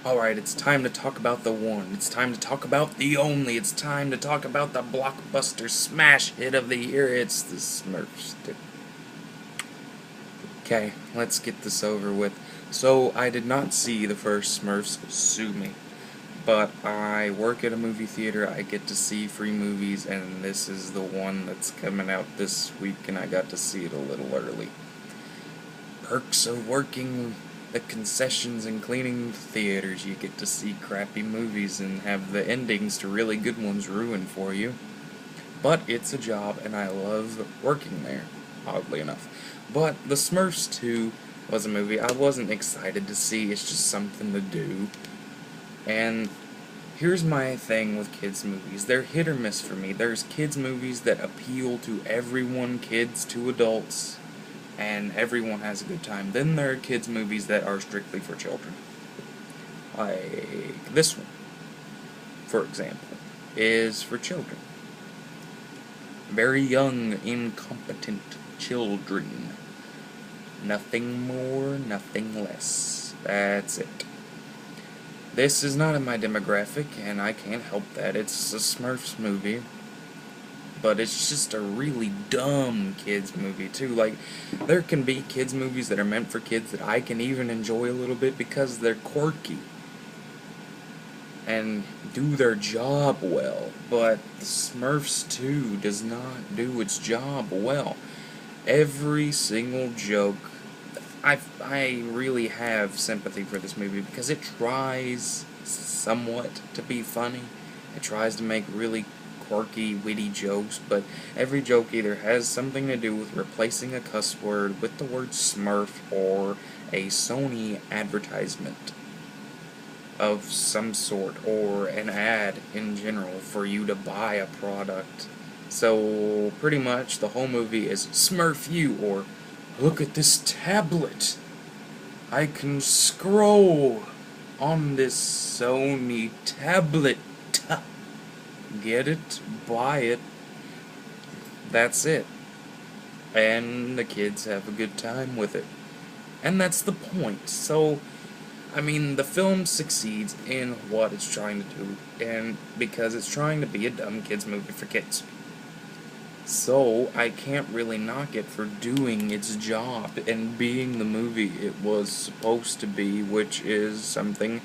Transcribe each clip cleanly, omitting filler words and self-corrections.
Alright, it's time to talk about the one. It's time to talk about the only. It's time to talk about the blockbuster smash hit of the year. It's the Smurfs. Okay, let's get this over with. So, I did not see the first Smurfs, sue me. But I work at a movie theater, I get to see free movies, and this is the one that's coming out this week, and I got to see it a little early. Perks of working the concessions and cleaning theaters. You get to see crappy movies and have the endings to really good ones ruined for you. But it's a job, and I love working there, oddly enough. But The Smurfs 2 was a movie I wasn't excited to see. It's just something to do. And here's my thing with kids' movies. They're hit or miss for me. There's kids' movies that appeal to everyone, kids to adults, and everyone has a good time. Then there are kids' movies that are strictly for children. Like this one, for example, is for children. Very young, incompetent children. Nothing more, nothing less. That's it. This is not in my demographic, and I can't help that. It's a Smurfs movie. But it's just a really dumb kids movie too. Like, there can be kids movies that are meant for kids that I can even enjoy a little bit because they're quirky and do their job well. But the Smurfs 2 does not do its job well. Every single joke, I really have sympathy for this movie because it tries somewhat to be funny. It tries to make really quirky, witty jokes, but every joke either has something to do with replacing a cuss word with the word Smurf or a Sony advertisement of some sort, or an ad in general for you to buy a product. So, pretty much, the whole movie is Smurf you, or look at this tablet. I can scroll on this Sony tablet. Get it, buy it, that's it. And the kids have a good time with it. And that's the point. So, I mean, the film succeeds in what it's trying to do, and because it's trying to be a dumb kids movie for kids. So, I can't really knock it for doing its job and being the movie it was supposed to be, which is something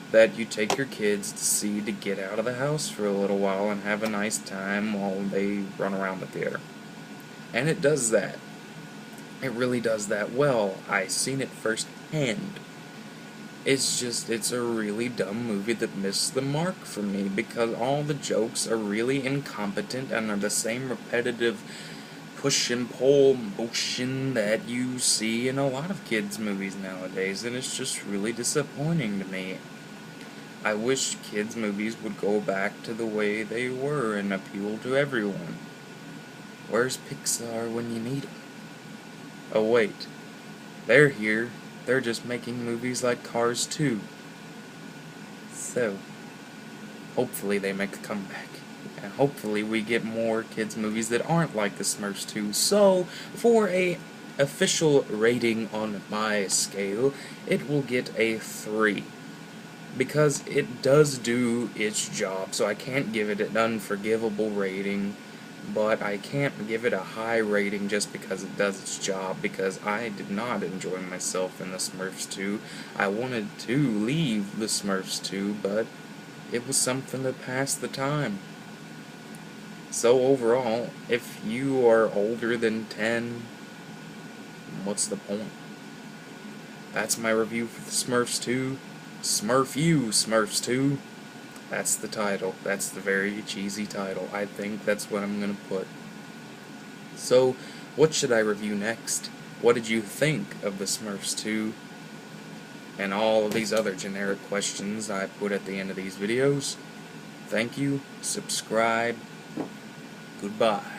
that you take your kids to see to get out of the house for a little while and have a nice time while they run around the theater. And it does that. It really does that well. I've seen it firsthand. It's a really dumb movie that missed the mark for me because all the jokes are really incompetent and are the same repetitive push and pull motion that you see in a lot of kids' movies nowadays, and it's just really disappointing to me. I wish kids' movies would go back to the way they were and appeal to everyone. Where's Pixar when you need them? Oh wait, they're here. They're just making movies like Cars 2. So, hopefully they make a comeback. And hopefully we get more kids movies that aren't like the Smurfs 2. So, for a official rating on my scale, it will get a 3. Because it does do its job, so I can't give it an unforgivable rating. But I can't give it a high rating just because it does its job, because I did not enjoy myself in the Smurfs 2. I wanted to leave the Smurfs 2, but it was something to pass the time. So overall, if you are older than 10, what's the point? That's my review for the Smurfs 2. Smurf you, Smurfs 2. That's the title. That's the very cheesy title. I think that's what I'm gonna put. So, what should I review next? What did you think of the Smurfs 2? And all of these other generic questions I put at the end of these videos. Thank you. Subscribe. Goodbye.